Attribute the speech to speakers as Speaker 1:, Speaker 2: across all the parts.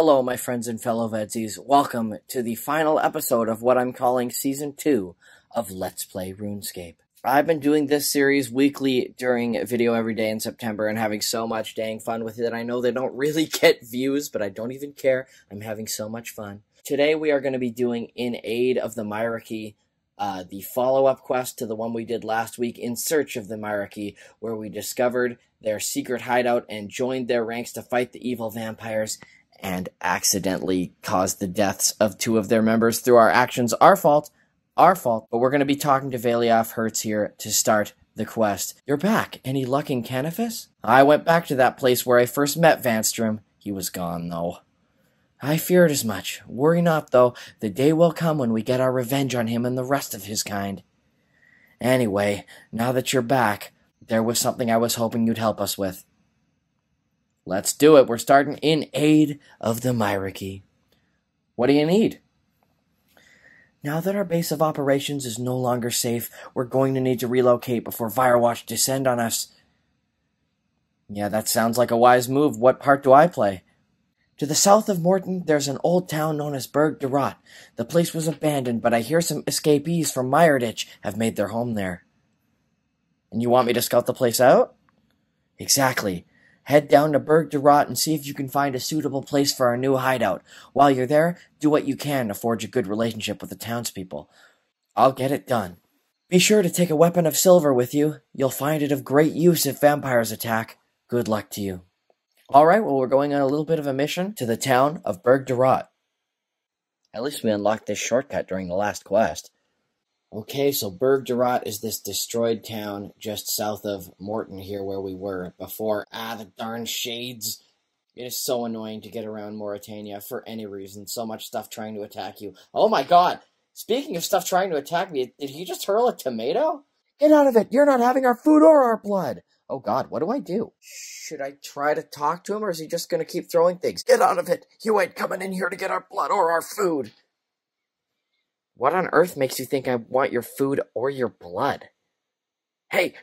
Speaker 1: Hello, my friends and fellow VEDSies. Welcome to the final episode of what I'm calling Season 2 of Let's Play Runescape. I've been doing this series weekly during Video Every Day in September and having so much dang fun with it. I know they don't really get views, but I don't even care. I'm having so much fun. Today we are going to be doing In Aid of the Myreque, the follow-up quest to the one we did last week, In Search of the Myreque, where we discovered their secret hideout and joined their ranks to fight the evil vampires, and accidentally caused the deaths of two of their members through our actions. Our fault. But we're going to be talking to Valioff Hertz here to start the quest. You're back. Any luck in Cannabis? I went back to that place where I first met Vanstrom. He was gone, though. I feared as much. Worry not, though. The day will come when we get our revenge on him and the rest of his kind. Anyway, now that you're back, there was something I was hoping you'd help us with. Let's do it. We're starting In Aid of the Myreque. What do you need? Now that our base of operations is no longer safe, we're going to need to relocate before Firewatch descend on us. Yeah, that sounds like a wise move. What part do I play? To the south of Morton, there's an old town known as Berg de Rot. The place was abandoned, but I hear some escapees from Myreque have made their home there. And you want me to scout the place out? Exactly. Head down to Berg de Rot and see if you can find a suitable place for our new hideout. While you're there, do what you can to forge a good relationship with the townspeople. I'll get it done. Be sure to take a weapon of silver with you. You'll find it of great use if vampires attack. Good luck to you. Alright, well, we're going on a little bit of a mission to the town of Berg de Rot. At least we unlocked this shortcut during the last quest. Okay, so Berg de Rot is this destroyed town just south of Morton here where we were before. The darn shades. It is so annoying to get around Mauritania for any reason. So much stuff trying to attack you. Oh my god! Speaking of stuff trying to attack me, did he just hurl a tomato? Get out of it! You're not having our food or our blood! Oh god, what do I do? Should I try to talk to him, or is he just gonna keep throwing things? Get out of it! You ain't coming in here to get our blood or our food! What on earth makes you think I want your food or your blood? Hey,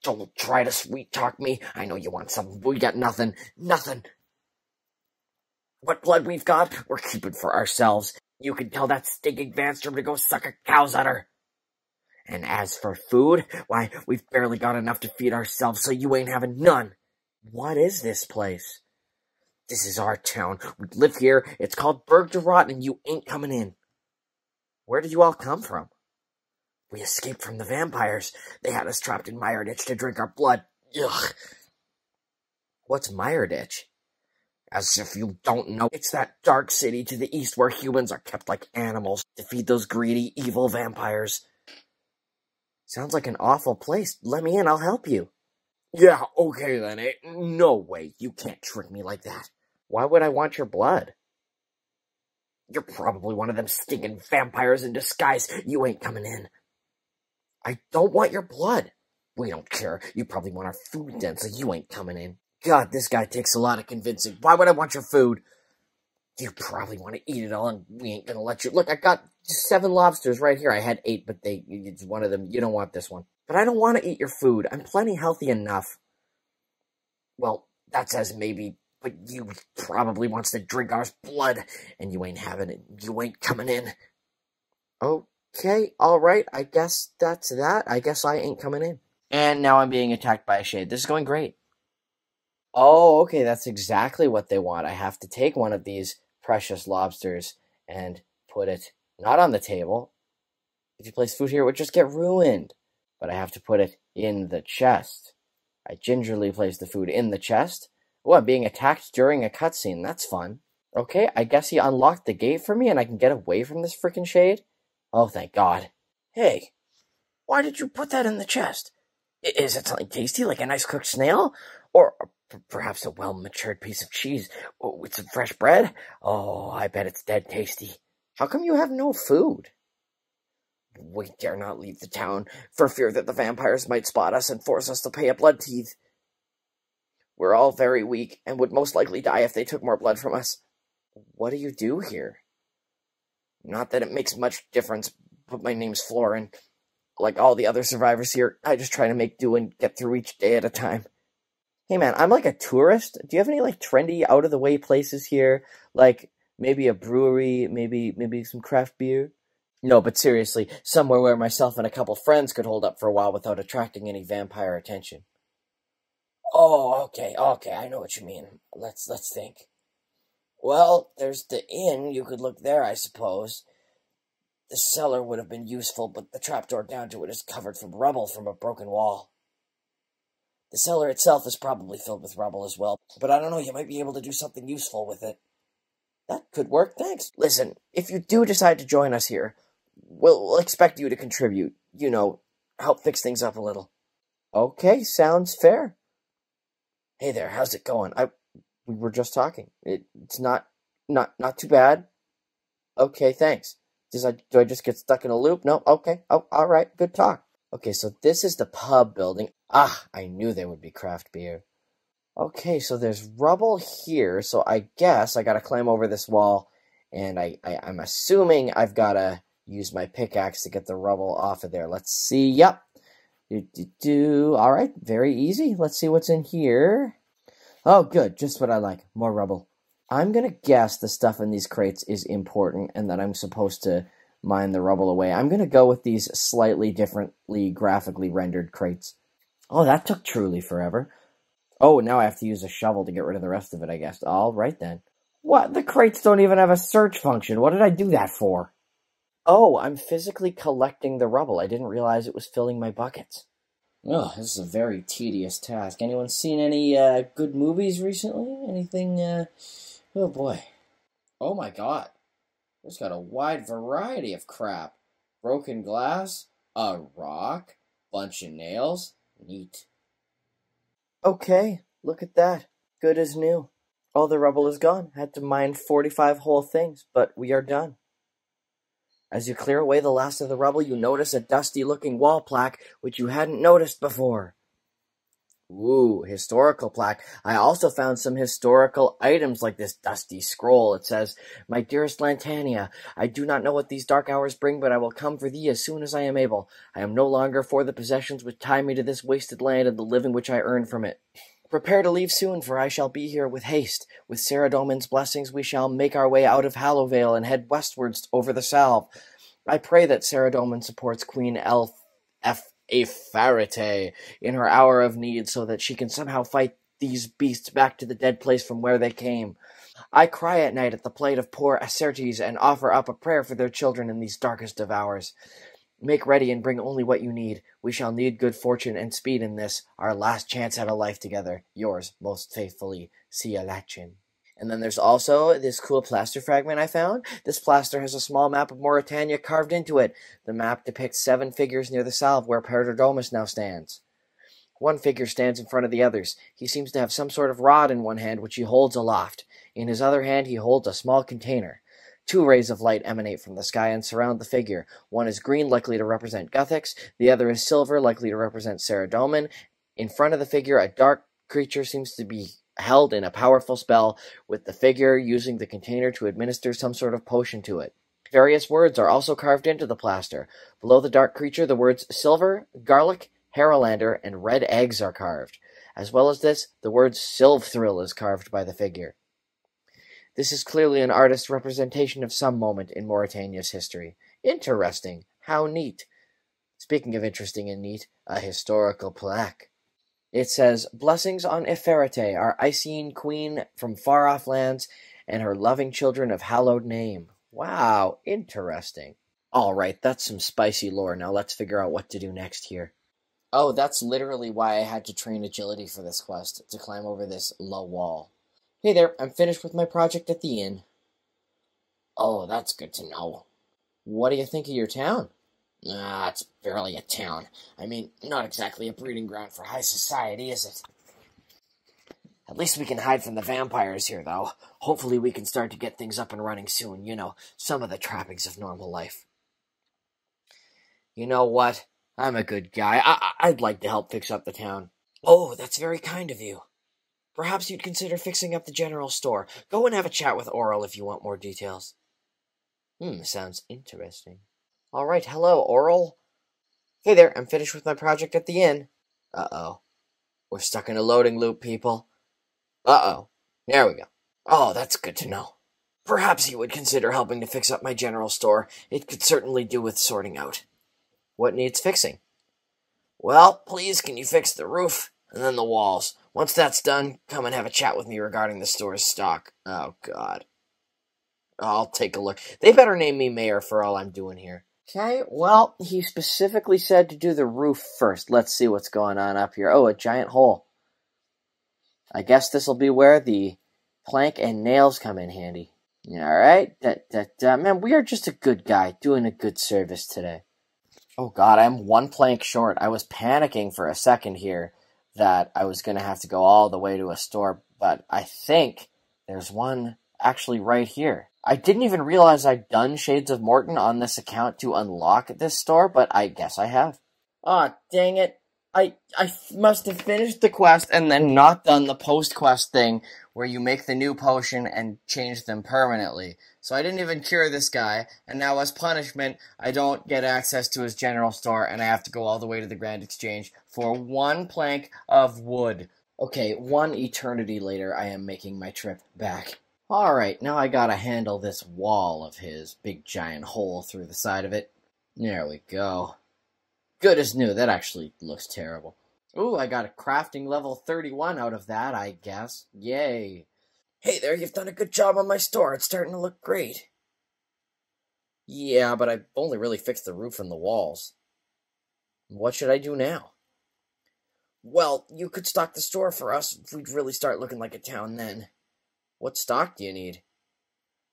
Speaker 1: don't try to sweet-talk me. I know you want something, but we got nothing. Nothing. What blood we've got, we're keeping for ourselves. You can tell that stinking Vanstrom to go suck a cow's udder. And as for food, why, we've barely got enough to feed ourselves, so you ain't having none. What is this place? This is our town. We live here. It's called Berg de Rot, and you ain't coming in. Where did you all come from? We escaped from the vampires. They had us trapped in Myreque to drink our blood. Ugh. What's Myreque? As if you don't know, it's that dark city to the east where humans are kept like animals to feed those greedy, evil vampires. Sounds like an awful place. Let me in, I'll help you. Yeah, okay then, eh? No way, you can't trick me like that. Why would I want your blood? You're probably one of them stinking vampires in disguise. You ain't coming in. I don't want your blood. We don't care. You probably want our food then, so you ain't coming in. God, this guy takes a lot of convincing. Why would I want your food? You probably want to eat it all, and we ain't gonna let you. Look, I got 7 lobsters right here. I had 8, but it's one of them. You don't want this one. But I don't want to eat your food. I'm plenty healthy enough. Well, that says maybe, but you probably wants to drink our blood, and you ain't having it. You ain't coming in. Okay, alright, I guess that's that. I guess I ain't coming in. And now I'm being attacked by a shade. This is going great. Oh, okay, that's exactly what they want. I have to take one of these precious lobsters and put it not on the table. If you place food here, it would just get ruined. But I have to put it in the chest. I gingerly place the food in the chest. Oh, I'm being attacked during a cutscene. That's fun. Okay, I guess he unlocked the gate for me and I can get away from this frickin' shade. Oh, thank God. Hey, why did you put that in the chest? Is it something tasty, like a nice cooked snail? Or perhaps a well-matured piece of cheese with some fresh bread? Oh, I bet it's dead tasty. How come you have no food? We dare not leave the town for fear that the vampires might spot us and force us to pay a blood teeth. We're all very weak and would most likely die if they took more blood from us. What do you do here? Not that it makes much difference, but my name's Florin. Like all the other survivors here, I just try to make do and get through each day at a time. Hey man, I'm like a tourist. Do you have any like trendy, out of the way places here? Like maybe a brewery, maybe some craft beer? No, but seriously, somewhere where myself and a couple friends could hold up for a while without attracting any vampire attention. Oh, okay, I know what you mean. Let's think. Well, there's the inn. You could look there, I suppose. The cellar would have been useful, but the trapdoor down to it is covered from rubble from a broken wall. The cellar itself is probably filled with rubble as well, but I don't know, you might be able to do something useful with it. That could work, thanks. Listen, if you do decide to join us here, we'll expect you to contribute. You know, help fix things up a little. Okay, sounds fair. Hey there, how's it going? We were just talking. It's not too bad. Okay, thanks. Do I just get stuck in a loop? No? Okay. Oh, all right. Good talk. Okay, so this is the pub building. Ah, I knew there would be craft beer. Okay, so there's rubble here, so I guess I gotta climb over this wall, and I'm assuming I've gotta use my pickaxe to get the rubble off of there. Let's see. Yep. All right, very easy. Let's see what's in here. Oh, good. Just what I like. More rubble. I'm going to guess the stuff in these crates is important and that I'm supposed to mine the rubble away. I'm going to go with these slightly differently graphically rendered crates. Oh, that took truly forever. Oh, now I have to use a shovel to get rid of the rest of it, I guess. All right, then. What? The crates don't even have a search function. What did I do that for? Oh, I'm physically collecting the rubble. I didn't realize it was filling my buckets. Oh, this is a very tedious task. Anyone seen any good movies recently? Anything, oh boy. Oh my god. It's got a wide variety of crap. Broken glass, a rock, bunch of nails. Neat. Okay, look at that. Good as new. All the rubble is gone. Had to mine 45 whole things, but we are done. As you clear away the last of the rubble, you notice a dusty-looking wall plaque, which you hadn't noticed before. Ooh, historical plaque. I also found some historical items like this dusty scroll. It says, "My dearest Lantania, I do not know what these dark hours bring, but I will come for thee as soon as I am able. I am no longer for the possessions which tie me to this wasted land and the living which I earn from it. Prepare to leave soon, for I shall be here with haste. With Saradomin's blessings we shall make our way out of Hallowvale and head westwards over the Salve. I pray that Saradomin supports Queen Efarete in her hour of need so that she can somehow fight these beasts back to the dead place from where they came. I cry at night at the plight of poor Acertes and offer up a prayer for their children in these darkest of hours. Make ready and bring only what you need. We shall need good fortune and speed in this, our last chance at a life together. Yours most faithfully, Sialachin." And then there's also this cool plaster fragment I found. This plaster has a small map of Mauritania carved into it. The map depicts 7 figures near the Salve where Perdodomus now stands. One figure stands in front of the others. He seems to have some sort of rod in one hand which he holds aloft. In his other hand he holds a small container. 2 rays of light emanate from the sky and surround the figure. One is green, likely to represent Guthix. The other is silver, likely to represent Saradomin. In front of the figure, a dark creature seems to be held in a powerful spell, with the figure using the container to administer some sort of potion to it. Various words are also carved into the plaster. Below the dark creature, the words silver, garlic, Haralander, and red eggs are carved. As well as this, the word Sylvthrill is carved by the figure. This is clearly an artist's representation of some moment in Mauritania's history. Interesting. How neat. Speaking of interesting and neat, a historical plaque. It says, "Blessings on Efarete, our Icene queen from far-off lands, and her loving children of hallowed name." Wow, interesting. Alright, that's some spicy lore. Now let's figure out what to do next here. Oh, that's literally why I had to train agility for this quest, to climb over this low wall. Hey there, I'm finished with my project at the inn. Oh, that's good to know. What do you think of your town? It's barely a town. I mean, not exactly a breeding ground for high society, is it? At least we can hide from the vampires here, though. Hopefully we can start to get things up and running soon, you know, some of the trappings of normal life. You know what? I'm a good guy. I'd like to help fix up the town. Oh, that's very kind of you. Perhaps you'd consider fixing up the general store. Go and have a chat with Oral if you want more details. Sounds interesting. All right, hello, Oral. Hey there, I'm finished with my project at the inn. Uh-oh. We're stuck in a loading loop, people. Uh-oh. There we go. Oh, that's good to know. Perhaps you would consider helping to fix up my general store. It could certainly do with sorting out. What needs fixing? Well, please, can you fix the roof and then the walls? Once that's done, come and have a chat with me regarding the store's stock. Oh, God. I'll take a look. They better name me mayor for all I'm doing here. Okay, well, he specifically said to do the roof first. Let's see what's going on up here. Oh, a giant hole. I guess this will be where the plank and nails come in handy. Alright, man, we are just a good guy doing a good service today. Oh God, I'm one plank short. I was panicking for a second here that I was going to have to go all the way to a store, but I think there's one actually right here. I didn't even realize I'd done Shades of Morton on this account to unlock this store, but I guess I have. Aw, dang it. I must have finished the quest and then not done the post-quest thing where you make the new potion and change them permanently. So I didn't even cure this guy, and now as punishment, I don't get access to his general store, and I have to go all the way to the Grand Exchange for one plank of wood. Okay, one eternity later, I am making my trip back. Alright, now I gotta handle this wall of his, big giant hole through the side of it. There we go. Good as new, that actually looks terrible. Ooh, I got a crafting level 31 out of that, I guess. Yay. Hey there, you've done a good job on my store. It's starting to look great. Yeah, but I've only really fixed the roof and the walls. What should I do now? Well, you could stock the store for us if we'd really start looking like a town then. What stock do you need?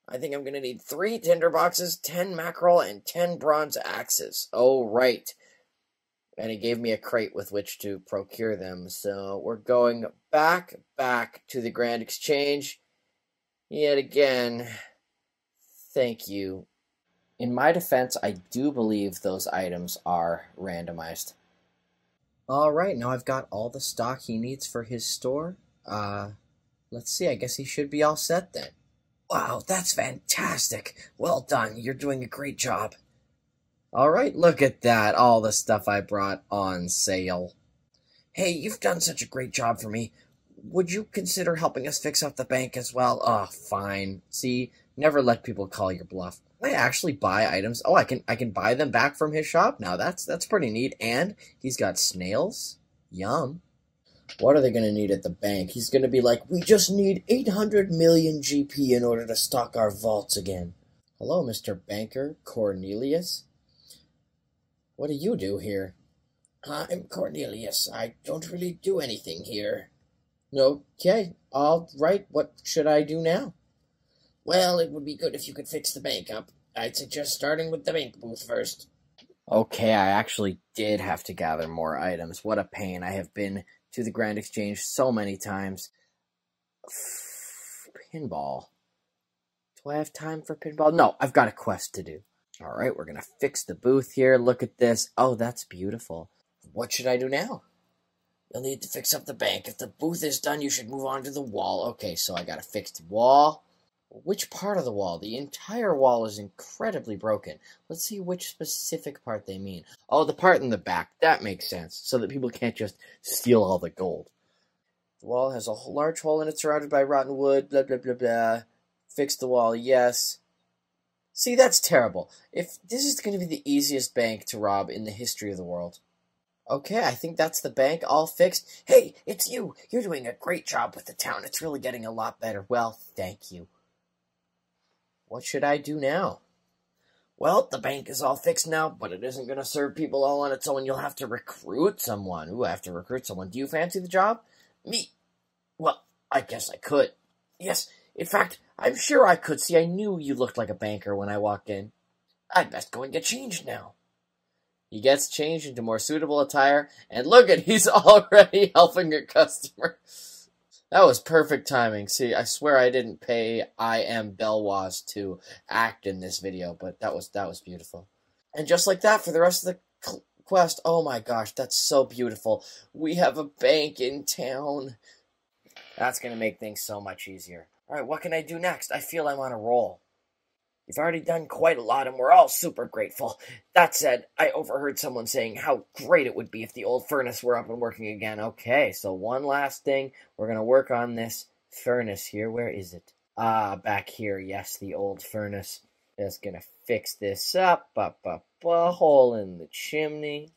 Speaker 1: I think I'm going to need 3 tinderboxes, 10 mackerel, and 10 bronze axes. Oh, right. And he gave me a crate with which to procure them. So we're going back to the Grand Exchange. Yet again, thank you. In my defense, I do believe those items are randomized. Alright, now I've got all the stock he needs for his store. Let's see, I guess he should be all set then. Wow, that's fantastic. Well done, you're doing a great job. Alright, look at that, all the stuff I brought on sale. Hey, you've done such a great job for me. Would you consider helping us fix up the bank as well? Oh, fine. See, never let people call your bluff. I actually buy items. Oh, I can buy them back from his shop now. That's pretty neat. And he's got snails. Yum. What are they going to need at the bank? He's going to be like, we just need 800 million GP in order to stock our vaults again. Hello, Mr. Banker Cornelius. What do you do here? I'm Cornelius. I don't really do anything here. Okay, all right. What should I do now? Well, it would be good if you could fix the bank up. I'd suggest starting with the bank booth first. Okay, I actually did have to gather more items. What a pain. I have been to the Grand Exchange so many times. Pinball. Do I have time for pinball? No, I've got a quest to do. Alright, we're going to fix the booth here. Look at this. Oh, that's beautiful. What should I do now? You'll need to fix up the bank. If the booth is done, you should move on to the wall. Okay, so I got to fix the wall. Which part of the wall? The entire wall is incredibly broken. Let's see which specific part they mean. Oh, the part in the back. That makes sense. So that people can't just steal all the gold. The wall has a large hole in it surrounded by rotten wood. Blah, blah, blah, blah. Fix the wall. Yes. See, that's terrible. If this is going to be the easiest bank to rob in the history of the world. Okay, I think that's the bank all fixed. Hey, it's you. You're doing a great job with the town. It's really getting a lot better. Well, thank you. What should I do now? Well, the bank is all fixed now, but it isn't going to serve people all on its own. You'll have to recruit someone. Ooh, I have to recruit someone. Do you fancy the job? Me? Well, I guess I could. Yes, in fact, I'm sure I could. See, I knew you looked like a banker when I walked in. I'd best go and get changed now. He gets changed into more suitable attire, and look at, he's already helping a customer. That was perfect timing. See, I swear I didn't pay I Am Belwaz to act in this video, but that was beautiful. And just like that, for the rest of the quest, oh my gosh, that's so beautiful. We have a bank in town. That's going to make things so much easier. Alright, what can I do next? I feel I'm on a roll. You've already done quite a lot, and we're all super grateful. That said, I overheard someone saying how great it would be if the old furnace were up and working again. Okay, so one last thing. We're going to work on this furnace here. Where is it? Ah, back here. Yes, the old furnace. Just going to fix this up. A hole in the chimney.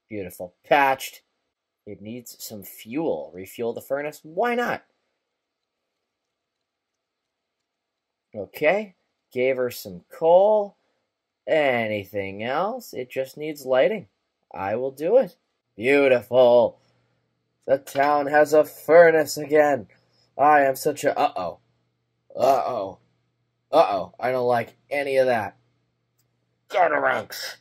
Speaker 1: Beautiful. Patched. It needs some fuel. Refuel the furnace? Why not? Okay, gave her some coal. Anything else? It just needs lighting. I will do it. Beautiful. The town has a furnace again. I am such a... Uh-oh. Uh-oh. Uh-oh. I don't like any of that. Gutteranks.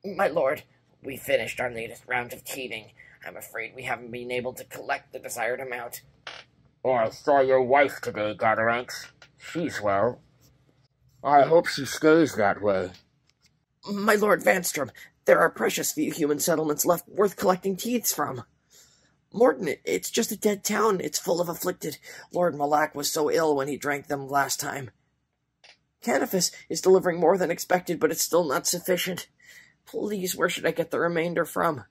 Speaker 1: My lord, we finished our latest round of teething. I'm afraid we haven't been able to collect the desired amount.
Speaker 2: Oh, I saw your wife today, Gutteranks. She's well. I hope she stays that way.
Speaker 1: My Lord Vanstrom, there are precious few human settlements left worth collecting teeths from. Morton, it's just a dead town. It's full of afflicted. Lord Myreque was so ill when he drank them last time. Canifus is delivering more than expected, but it's still not sufficient. Please, where should I get the remainder from?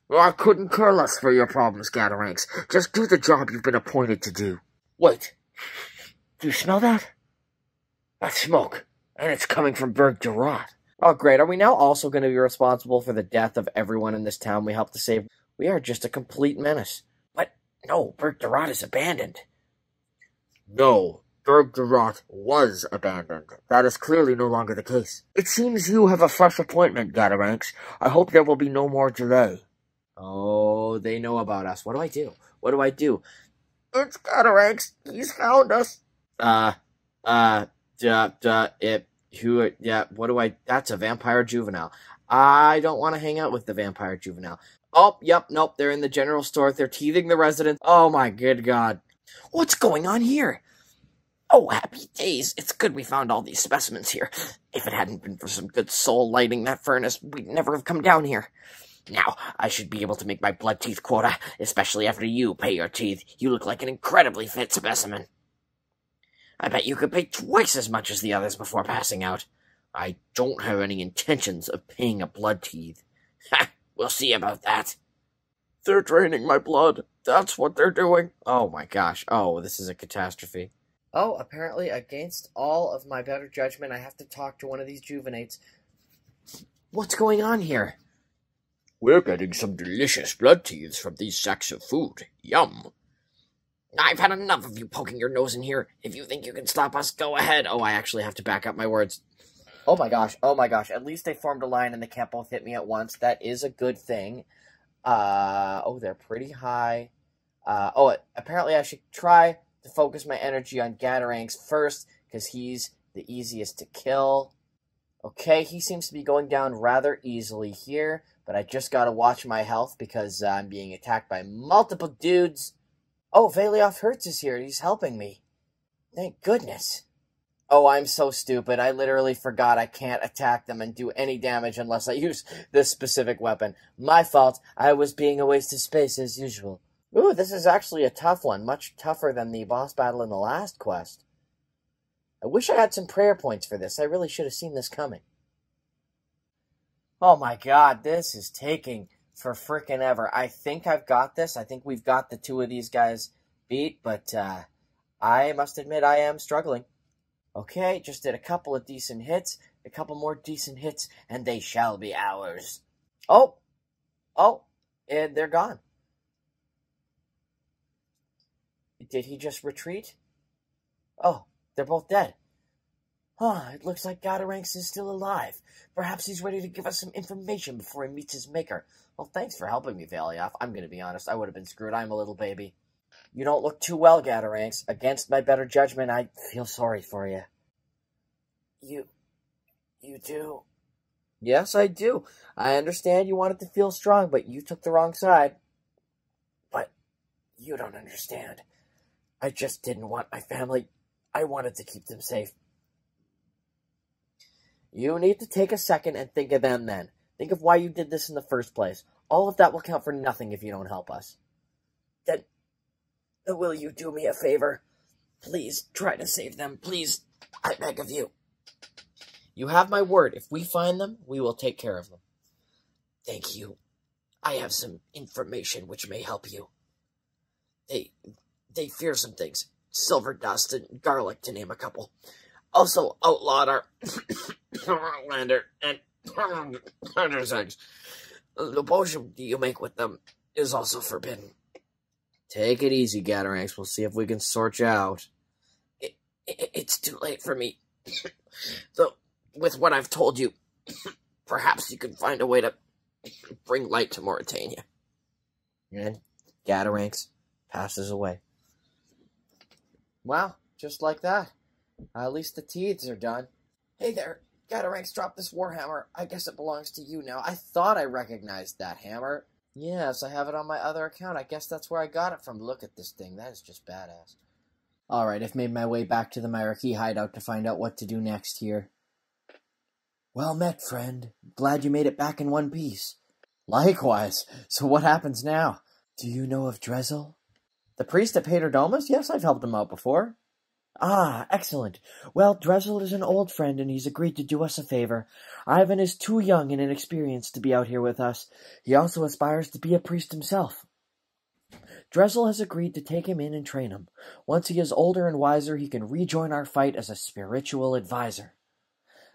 Speaker 2: Well, I couldn't care less for your problems, Gutteranks. Just do the job you've been appointed to do. Wait. Do you smell that? That's smoke, and it's coming from Berg de Rot.
Speaker 1: Oh, great. Are we now also going to be responsible for the death of everyone in this town we helped to save? We are just a complete menace. But, no, Berg de Rot is abandoned.
Speaker 2: No, Berg de Rot was abandoned. That is clearly no longer the case. It seems you have a fresh appointment, Gutteranks. I hope there will be no more delay.
Speaker 1: Oh, they know about us. What do I do? What do I do?
Speaker 2: It's Gutteranks. He's found us.
Speaker 1: What do I... That's a vampire juvenile. I don't want to hang out with the vampire juvenile. Oh, yep, nope, they're in the general store. They're teething the residents. Oh, my good God. What's going on here? Oh, happy days. It's good we found all these specimens here. If it hadn't been for some good soul lighting that furnace, we'd never have come down here. Now, I should be able to make my blood teeth quota, especially after you pay your teeth. You look like an incredibly fit specimen. I bet you could pay twice as much as the others before passing out. I don't have any intentions of paying a blood teeth. Ha! We'll see about that. They're draining my blood. That's what they're doing. Oh my gosh. Oh, this is a catastrophe. Oh, apparently against all of my better judgment, I have to talk to one of these juvenates. What's going on here?
Speaker 2: We're getting some delicious blood teeths from these sacks of food. Yum.
Speaker 1: I've had enough of you poking your nose in here. If you think you can stop us, go ahead. Oh, I actually have to back up my words. Oh my gosh, oh my gosh. At least they formed a line and they can't both hit me at once. That is a good thing. Oh, they're pretty high. Apparently I should try to focus my energy on Gutteranks first, because he's the easiest to kill. Okay, he seems to be going down rather easily here, but I just gotta watch my health because I'm being attacked by multiple dudes. Oh, Valioff Hertz is here. He's helping me. Thank goodness. Oh, I'm so stupid. I literally forgot I can't attack them and do any damage unless I use this specific weapon. My fault. I was being a waste of space as usual. Ooh, this is actually a tough one. Much tougher than the boss battle in the last quest. I wish I had some prayer points for this. I really should have seen this coming. Oh my god, this is taking for frickin' ever. I think I've got this. I think we've got the two of these guys beat, but I must admit I am struggling. Okay, just did a couple of decent hits, a couple more decent hits, and they shall be ours. Oh, and they're gone. Did he just retreat? Oh, they're both dead. It looks like Gutteranks is still alive. Perhaps he's ready to give us some information before he meets his maker. Well, thanks for helping me, Valioff. I'm going to be honest, I would have been screwed. I'm a little baby. You don't look too well, Gutteranks. Against my better judgment, I feel sorry for you. You do? Yes, I do. I understand you wanted to feel strong, but you took the wrong side. But you don't understand. I just didn't want my family. I wanted to keep them safe. You need to take a second and think of them then. Think of why you did this in the first place. All of that will count for nothing if you don't help us. Then will you do me a favor? Please try to save them. Please, I beg of you. You have my word. If we find them, we will take care of them. Thank you. I have some information which may help you. They fear some things. Silver dust and garlic, to name a couple. Also outlawed our lander and hunter's eggs. The potion you make with them is also forbidden. Take it easy, Gataranx. We'll see if we can sort you out. It's too late for me. So, with what I've told you, perhaps you can find a way to bring light to Mauritania. And Gataranx passes away. Wow, just like that. At least the teeths are done. Hey there, Gataranx dropped this warhammer. I guess it belongs to you now. I thought I recognized that hammer. Yes, I have it on my other account. I guess that's where I got it from. Look at this thing. That is just badass. Alright, I've made my way back to the Myreque hideout to find out what to do next here. Well met, friend. Glad you made it back in one piece. Likewise. So what happens now? Do you know of Drezel? The priest at Paterdomus? Yes, I've helped him out before. Ah, excellent. Well, Drezel is an old friend, and he's agreed to do us a favor. Ivan is too young and inexperienced to be out here with us. He also aspires to be a priest himself. Drezel has agreed to take him in and train him. Once he is older and wiser, he can rejoin our fight as a spiritual advisor.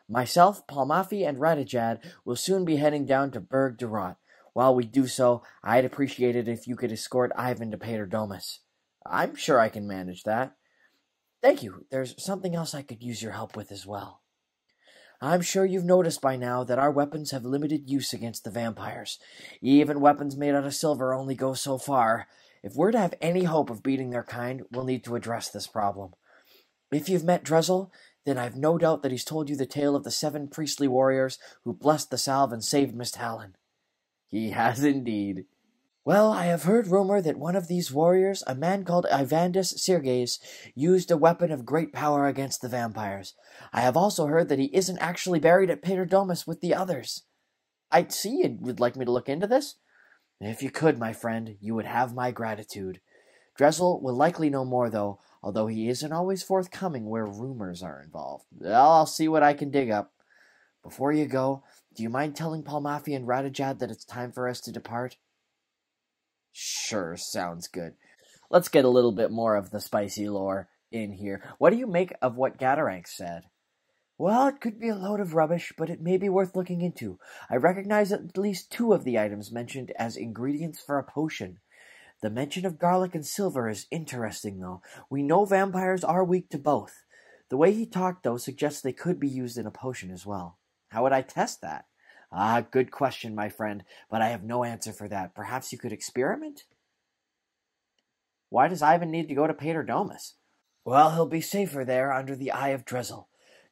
Speaker 1: Myself, Palmafi, and Radijad will soon be heading down to Berg de Rot. While we do so, I'd appreciate it if you could escort Ivan to Paterdomus. I'm sure I can manage that. Thank you. There's something else I could use your help with as well. I'm sure you've noticed by now that our weapons have limited use against the vampires. Even weapons made out of silver only go so far. If we're to have any hope of beating their kind, we'll need to address this problem. If you've met Drezel, then I've no doubt that he's told you the tale of the 7 priestly warriors who blessed the salve and saved Miss Talon. He has indeed. Well, I have heard rumor that one of these warriors, a man called Ivandis Sirges, used a weapon of great power against the vampires. I have also heard that he isn't actually buried at Paterdomus with the others. I see you would like me to look into this. If you could, my friend, you would have my gratitude. Drezel will likely know more, though, although he isn't always forthcoming where rumors are involved. I'll see what I can dig up. Before you go, do you mind telling Palmafi and Radijad that it's time for us to depart? Sure, sounds good. Let's get a little bit more of the spicy lore in here. What do you make of what Gataranx said? Well, it could be a load of rubbish, but it may be worth looking into. I recognize at least 2 of the items mentioned as ingredients for a potion. The mention of garlic and silver is interesting, though. We know vampires are weak to both. The way he talked, though, suggests they could be used in a potion as well. How would I test that? Ah, good question, my friend, but I have no answer for that. Perhaps you could experiment? Why does Ivan need to go to Paterdomus? Well, he'll be safer there under the eye of Drezel.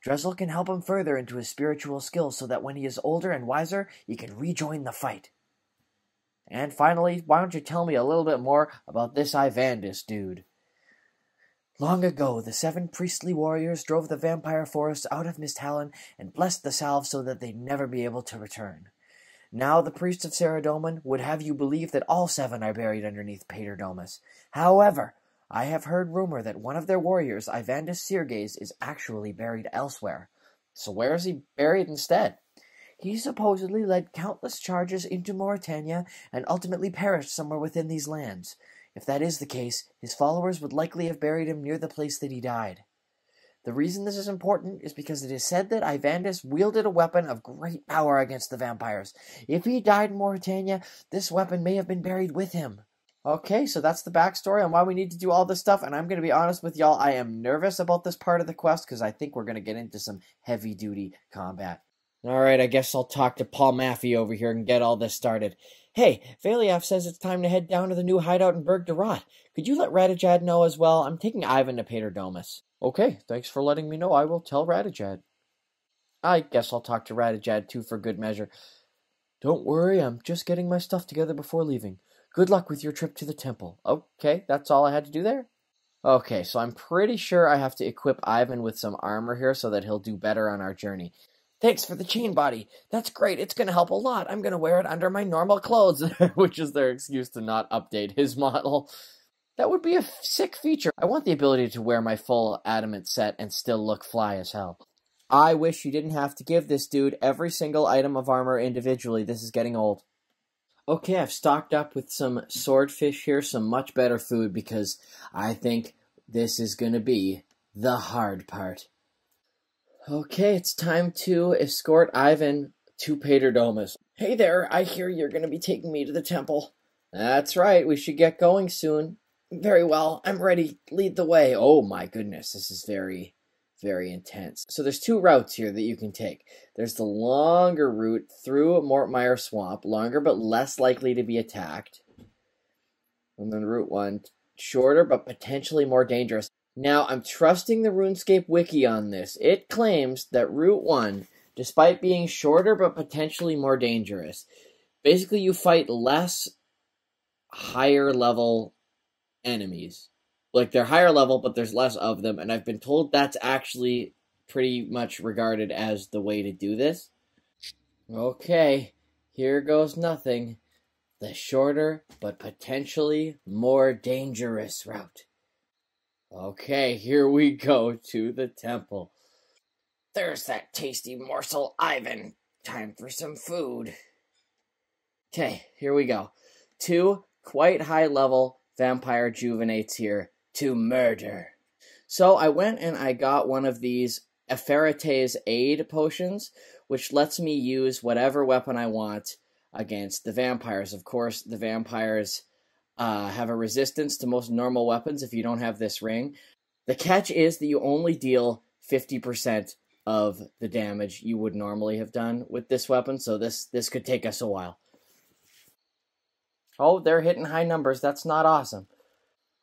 Speaker 1: Drezel can help him further into his spiritual skills so that when he is older and wiser, he can rejoin the fight. And finally, why don't you tell me a little bit more about this Ivandis dude? Long ago, the 7 priestly warriors drove the vampire forest out of Miss Talon and blessed the salve so that they'd never be able to return. Now the priests of Saradomin would have you believe that all 7 are buried underneath Paterdomus. However, I have heard rumor that one of their warriors, Ivandis Sirges, is actually buried elsewhere. So where is he buried instead? He supposedly led countless charges into Mauritania and ultimately perished somewhere within these lands. If that is the case, his followers would likely have buried him near the place that he died. The reason this is important is because it is said that Ivandis wielded a weapon of great power against the vampires. If he died in Mauritania, this weapon may have been buried with him. Okay, so that's the backstory on why we need to do all this stuff, and I'm going to be honest with y'all, I am nervous about this part of the quest because I think we're going to get into some heavy-duty combat. Alright, I guess I'll talk to Paul Maffey over here and get all this started. Hey, Valiaf says it's time to head down to the new hideout in Berg de Rot. Could you let Radijad know as well? I'm taking Ivan to Paterdomus. Okay, thanks for letting me know. I will tell Radijad. I guess I'll talk to Radijad too for good measure. Don't worry, I'm just getting my stuff together before leaving. Good luck with your trip to the temple. Okay, that's all I had to do there? Okay, so I'm pretty sure I have to equip Ivan with some armor here so that he'll do better on our journey. Thanks for the chain body. That's great. It's going to help a lot. I'm going to wear it under my normal clothes, which is their excuse to not update his model. That would be a sick feature. I want the ability to wear my full adamant set and still look fly as hell. I wish you didn't have to give this dude every single item of armor individually. This is getting old. Okay, I've stocked up with some swordfish here, some much better food, because I think this is going to be the hard part. Okay, it's time to escort Ivan to Paterdomus. Hey there, I hear you're going to be taking me to the temple. That's right, we should get going soon. Very well, I'm ready. Lead the way. Oh my goodness, this is very, very intense. So there's two routes here that you can take. There's the longer route through Mortmire Swamp, longer but less likely to be attacked. And then Route 1, shorter but potentially more dangerous. Now, I'm trusting the RuneScape wiki on this. It claims that Route 1, despite being shorter but potentially more dangerous, basically you fight less higher level enemies. Like, they're higher level, but there's less of them, and I've been told that's actually pretty much regarded as the way to do this. Okay, here goes nothing. The shorter, but potentially more dangerous route. Okay, here we go to the temple. There's that tasty morsel, Ivan. Time for some food. Okay, here we go. 2 quite high-level vampire juvenates here to murder. So I went and I got one of these Epherites Aid potions, which lets me use whatever weapon I want against the vampires. Of course, the vampires have a resistance to most normal weapons if you don't have this ring. The catch is that you only deal 50% of the damage you would normally have done with this weapon, so this could take us a while. Oh, they're hitting high numbers. That's not awesome.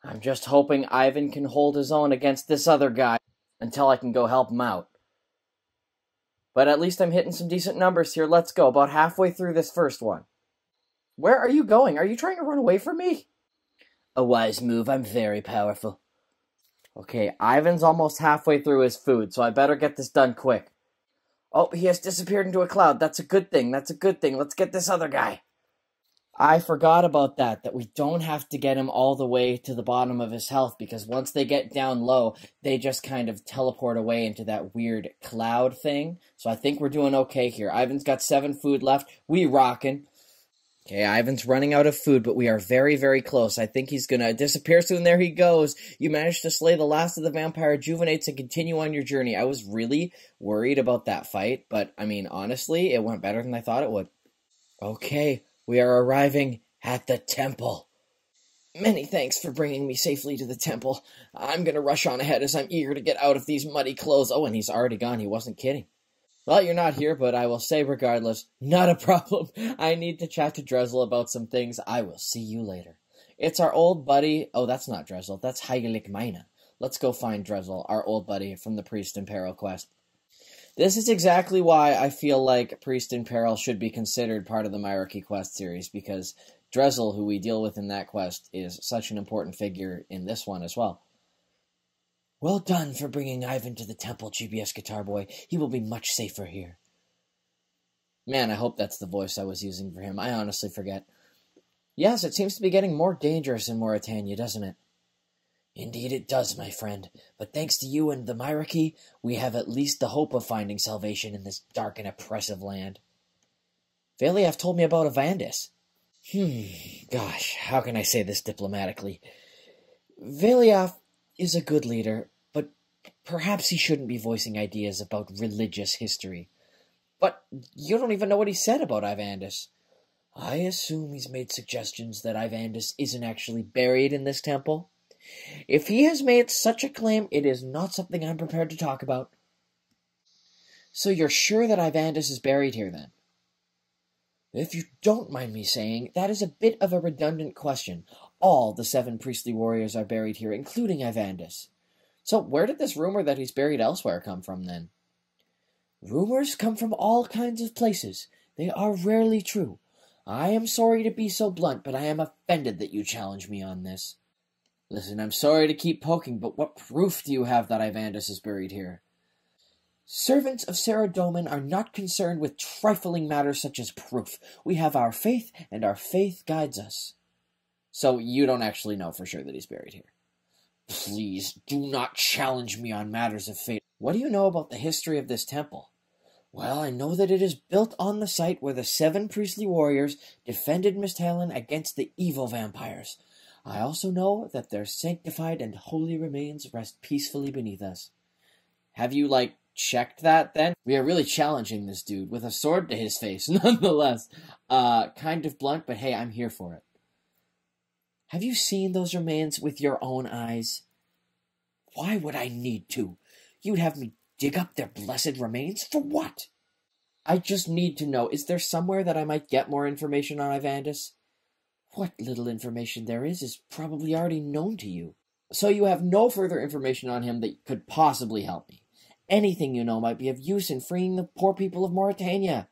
Speaker 1: I'm just hoping Ivan can hold his own against this other guy until I can go help him out. But at least I'm hitting some decent numbers here. Let's go. About halfway through this first one. Where are you going? Are you trying to run away from me? A wise move. I'm very powerful. Okay, Ivan's almost halfway through his food, so I better get this done quick. Oh, he has disappeared into a cloud. That's a good thing. That's a good thing. Let's get this other guy. I forgot about that we don't have to get him all the way to the bottom of his health, because once they get down low, they just kind of teleport away into that weird cloud thing. So I think we're doing okay here. Ivan's got 7 food left. We rockin'. Okay, Ivan's running out of food, but we are very, very close. I think he's gonna disappear soon. There he goes. You managed to slay the last of the vampire juvenates and continue on your journey. I was really worried about that fight, but, I mean, honestly, it went better than I thought it would. Okay, we are arriving at the temple. Many thanks for bringing me safely to the temple. I'm gonna rush on ahead as I'm eager to get out of these muddy clothes. Oh, and he's already gone. He wasn't kidding. Well, you're not here, but I will say regardless, not a problem. I need to chat to Drezel about some things. I will see you later. It's our old buddy. Oh, that's not Drezel. That's Heilig Mina. Let's go find Drezel, our old buddy from the Priest in Peril quest. This is exactly why I feel like Priest in Peril should be considered part of the Myreque quest series, because Drezel, who we deal with in that quest, is such an important figure in this one as well. Well done for bringing Ivan to the temple, GBS Guitar Boy. He will be much safer here. Man, I hope that's the voice I was using for him. I honestly forget. Yes, it seems to be getting more dangerous in Mauritania, doesn't it? Indeed it does, my friend. But thanks to you and the Myreque, we have at least the hope of finding salvation in this dark and oppressive land. Veliath told me about Avandis. Gosh, how can I say this diplomatically? Veliath is a good leader, but perhaps he shouldn't be voicing ideas about religious history. But you don't even know what he said about Ivandis. I assume he's made suggestions that Ivandis isn't actually buried in this temple. If he has made such a claim, it is not something I'm prepared to talk about. So you're sure that Ivandis is buried here, then? If you don't mind me saying, that is a bit of a redundant question. All the 7 priestly warriors are buried here, including Ivandis. So where did this rumor that he's buried elsewhere come from, then? Rumors come from all kinds of places. They are rarely true. I am sorry to be so blunt, but I am offended that you challenge me on this. Listen, I'm sorry to keep poking, but what proof do you have that Ivandis is buried here? Servants of Saradomin are not concerned with trifling matters such as proof. We have our faith, and our faith guides us. So you don't actually know for sure that he's buried here. Please, do not challenge me on matters of fate. What do you know about the history of this temple? Well, I know that it is built on the site where the 7 priestly warriors defended Misthalin against the evil vampires. I also know that their sanctified and holy remains rest peacefully beneath us. Have you, checked that, then? We are really challenging this dude with a sword to his face, nonetheless. Kind of blunt, but hey, I'm here for it. Have you seen those remains with your own eyes? Why would I need to? You'd have me dig up their blessed remains? For what? I just need to know, is there somewhere that I might get more information on Ivandis? What little information there is probably already known to you. So you have no further information on him that could possibly help me. Anything you know might be of use in freeing the poor people of Mauritania.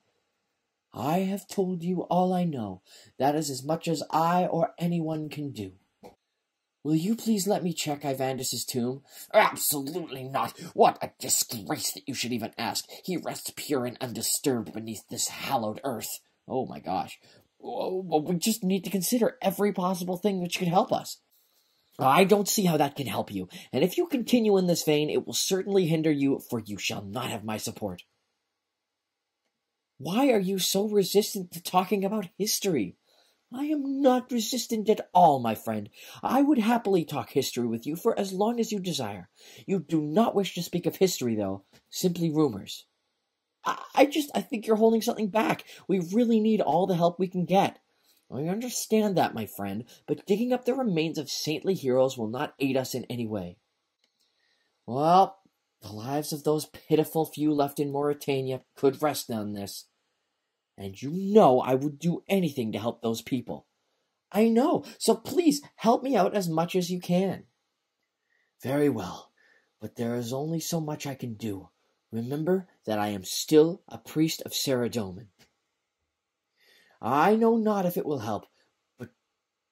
Speaker 1: I have told you all I know. That is as much as I or anyone can do. Will you please let me check Ivandis' tomb?
Speaker 2: Absolutely not. What a disgrace that you should even ask. He rests pure and undisturbed beneath this hallowed earth.
Speaker 1: Oh my gosh. Well, we just need to consider every possible thing which could help us.
Speaker 2: I don't see how that can help you, and if you continue in this vein, it will certainly hinder you, for you shall not have my support.
Speaker 1: Why are you so resistant to talking about history?
Speaker 2: I am not resistant at all, my friend. I would happily talk history with you for as long as you desire. You do not wish to speak of history, though. Simply rumors. I think you're holding something back. We really need all the help we can get. I understand that, my friend, but digging up the remains of saintly heroes will not aid us in any way.
Speaker 1: Well, the lives of those pitiful few left in Mauritania could rest on this.
Speaker 2: And you know I would do anything to help those people.
Speaker 1: I know, so please help me out as much as you can.
Speaker 2: Very well, but there is only so much I can do. Remember that I am still a priest of Saradomin. I know not if it will help, but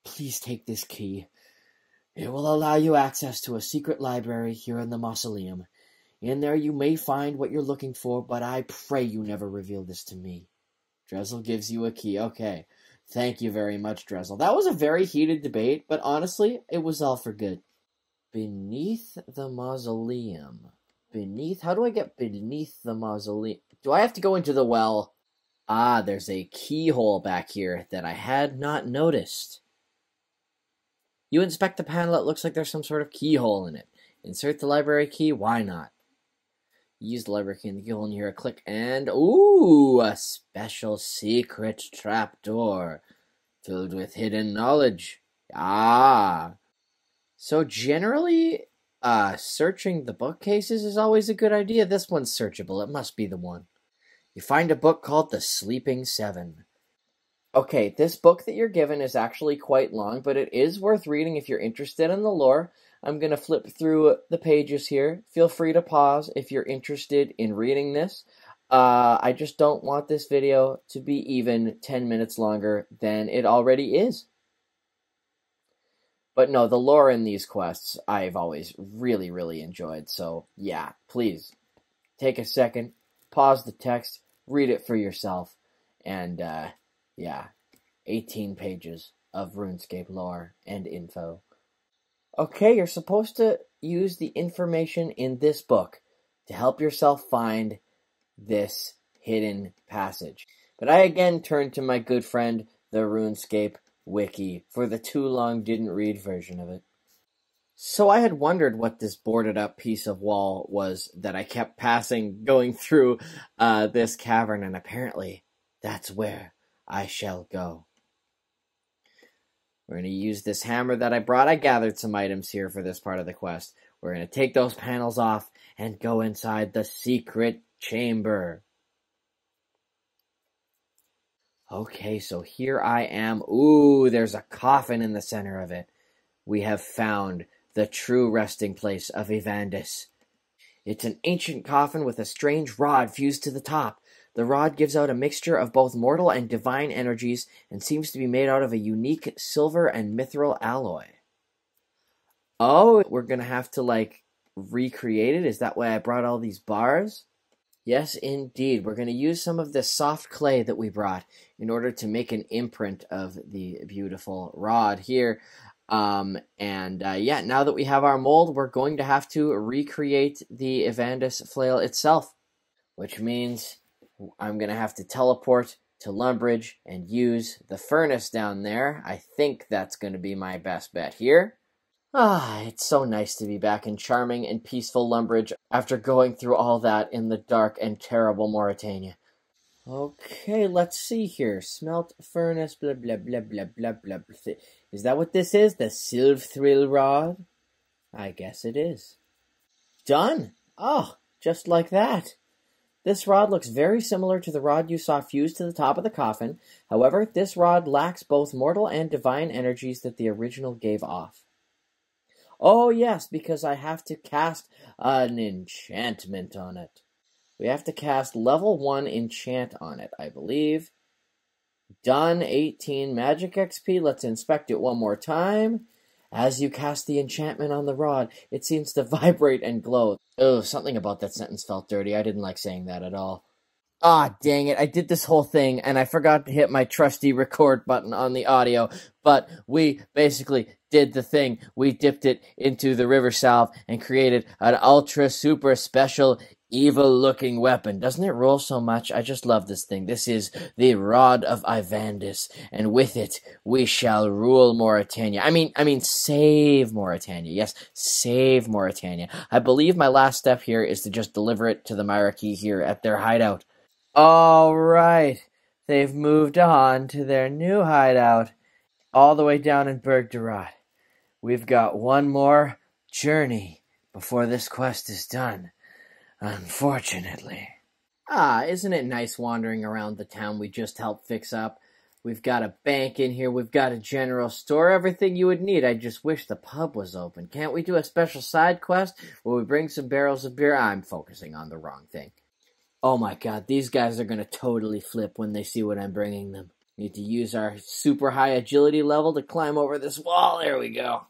Speaker 2: please take this key. It will allow you access to a secret library here in the mausoleum. In there you may find what you're looking for, but I pray you never reveal this to me.
Speaker 1: Drezel gives you a key. Okay. Thank you very much, Drezel. That was a very heated debate, but honestly, it was all for good. Beneath the mausoleum. How do I get beneath the mausoleum? Do I have to go into the well? Ah, there's a keyhole back here that I had not noticed. You inspect the panel, it looks like there's some sort of keyhole in it. Insert the library key, why not? Use the library key in the keyhole and you hear a click and... Ooh, a special secret trapdoor filled with hidden knowledge. Ah. So generally, searching the bookcases is always a good idea. This one's searchable, it must be the one. You find a book called The Sleeping Seven. Okay, this book that you're given is actually quite long, but it is worth reading if you're interested in the lore. I'm going to flip through the pages here. Feel free to pause if you're interested in reading this. I just don't want this video to be even 10 minutes longer than it already is. But no, the lore in these quests I've always really, really enjoyed. So yeah, please take a second, pause the text, read it for yourself, and yeah, 18 pages of RuneScape lore and info. Okay, you're supposed to use the information in this book to help yourself find this hidden passage. But I again turn to my good friend, the RuneScape wiki, for the too long didn't read version of it. So I had wondered what this boarded up piece of wall was that I kept passing going through this cavern, and apparently that's where I shall go. We're going to use this hammer that I brought. I gathered some items here for this part of the quest. We're going to take those panels off and go inside the secret chamber. Okay, so here I am. Ooh, there's a coffin in the center of it. We have found the true resting place of Ivandis. It's an ancient coffin with a strange rod fused to the top. The rod gives out a mixture of both mortal and divine energies and seems to be made out of a unique silver and mithril alloy. Oh, we're going to have to, recreate it? Is that why I brought all these bars? Yes, indeed. We're going to use some of this soft clay that we brought in order to make an imprint of the beautiful rod here. Yeah, now that we have our mold, we're going to have to recreate the Evandis flail itself, which means I'm going to have to teleport to Lumbridge and use the furnace down there. I think that's going to be my best bet here. Ah, it's so nice to be back in charming and peaceful Lumbridge after going through all that in the dark and terrible Mauritania. Okay, let's see here. Smelt furnace, blah, blah, blah, blah, blah, blah. Is that what this is? The Sylvthrill rod? I guess it is. Done! Oh, just like that. This rod looks very similar to the rod you saw fused to the top of the coffin. However, this rod lacks both mortal and divine energies that the original gave off. Oh, yes, because I have to cast an enchantment on it. We have to cast level 1 enchant on it, I believe. Done, 18 magic XP. Let's inspect it one more time. As you cast the enchantment on the rod, it seems to vibrate and glow. Oh, something about that sentence felt dirty. I didn't like saying that at all. Ah, dang it. I did this whole thing, and I forgot to hit my trusty record button on the audio, but we basically did the thing. We dipped it into the river salve and created an ultra super special evil-looking weapon. Doesn't it roll so much? I just love this thing. This is the Rod of Ivandis, and with it, we shall rule Mauritania. I mean, save Mauritania. Yes, save Mauritania. I believe my last step here is to just deliver it to the Myreque here at their hideout. All right. They've moved on to their new hideout, all the way down in Berg Durat. We've got one more journey before this quest is done. Unfortunately. Ah, isn't it nice wandering around the town we just helped fix up? We've got a bank in here, we've got a general store, everything you would need. I just wish the pub was open. Can't we do a special side quest where we bring some barrels of beer? I'm focusing on the wrong thing. Oh my god, these guys are going to totally flip when they see what I'm bringing them. Need to use our super high agility level to climb over this wall. There we go.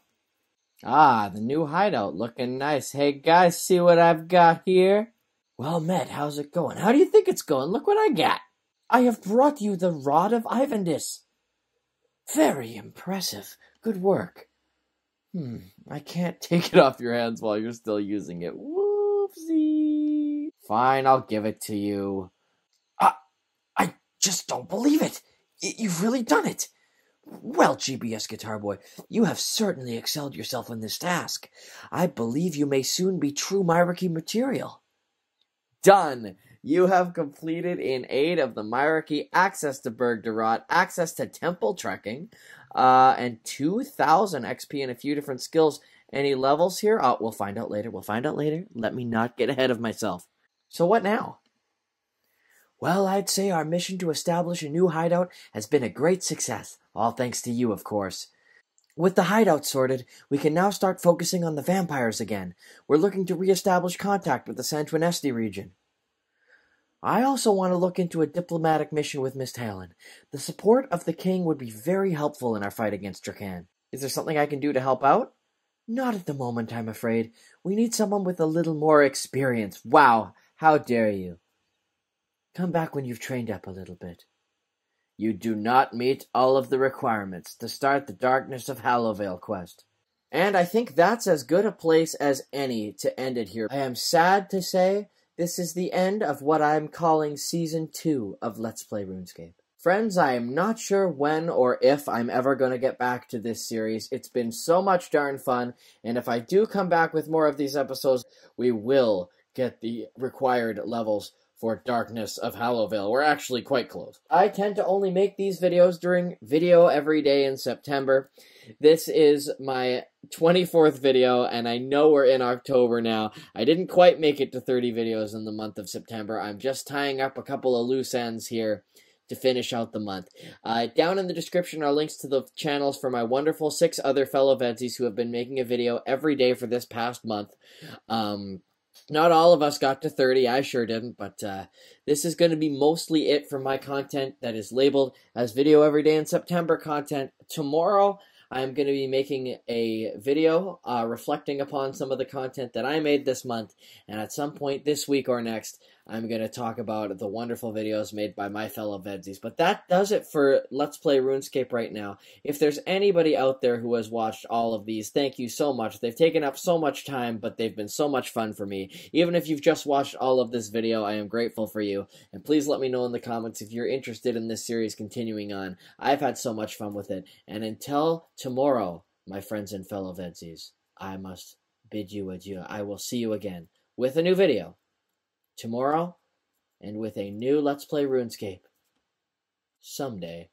Speaker 1: Ah, the new hideout, looking nice. Hey guys, see what I've got here? Well met, how's it going? How do you think it's going? Look what I got. I have brought you the Rod of Ivandis. Very impressive. Good work. I can't take it off your hands while you're still using it. Whoopsie. Fine, I'll give it to you. I just don't believe it. You've really done it. Well, GBS Guitar Boy, you have certainly excelled yourself in this task. I believe you may soon be true Myreque material. Done! You have completed in aid of the Myreque access to Berg Durat, access to temple trekking, and 2,000 XP and a few different skills. Any levels here? Oh, we'll find out later. Let me not get ahead of myself. So what now? Well, I'd say our mission to establish a new hideout has been a great success. All thanks to you, of course. With the hideout sorted, we can now start focusing on the vampires again. We're looking to re-establish contact with the Santuinesti region. I also want to look into a diplomatic mission with Miss Talon. The support of the king would be very helpful in our fight against Drakan. Is there something I can do to help out? Not at the moment, I'm afraid. We need someone with a little more experience. Wow, how dare you. Come back when you've trained up a little bit. You do not meet all of the requirements to start the Darkness of Hallowvale quest. And I think that's as good a place as any to end it here. I am sad to say this is the end of what I'm calling Season 2 of Let's Play RuneScape. Friends, I am not sure when or if I'm ever going to get back to this series. It's been so much darn fun, and if I do come back with more of these episodes, we will get the required levels for Darkness of Hallowvale. We're actually quite close. I tend to only make these videos during Video Every Day in September. This is my 24th video, and I know we're in October now. I didn't quite make it to 30 videos in the month of September. I'm just tying up a couple of loose ends here to finish out the month. Down in the description are links to the channels for my wonderful 6 other fellow VEDSies who have been making a video every day for this past month. Not all of us got to 30, I sure didn't, but this is going to be mostly it for my content that is labeled as Video Every Day in September content. Tomorrow, I'm going to be making a video reflecting upon some of the content that I made this month, and at some point this week or next, I'm going to talk about the wonderful videos made by my fellow VEDSies. But that does it for Let's Play RuneScape right now. If there's anybody out there who has watched all of these, thank you so much. They've taken up so much time, but they've been so much fun for me. Even if you've just watched all of this video, I am grateful for you. And please let me know in the comments if you're interested in this series continuing on. I've had so much fun with it. And until tomorrow, my friends and fellow VEDSies, I must bid you adieu. I will see you again with a new video tomorrow and with a new Let's Play RuneScape someday.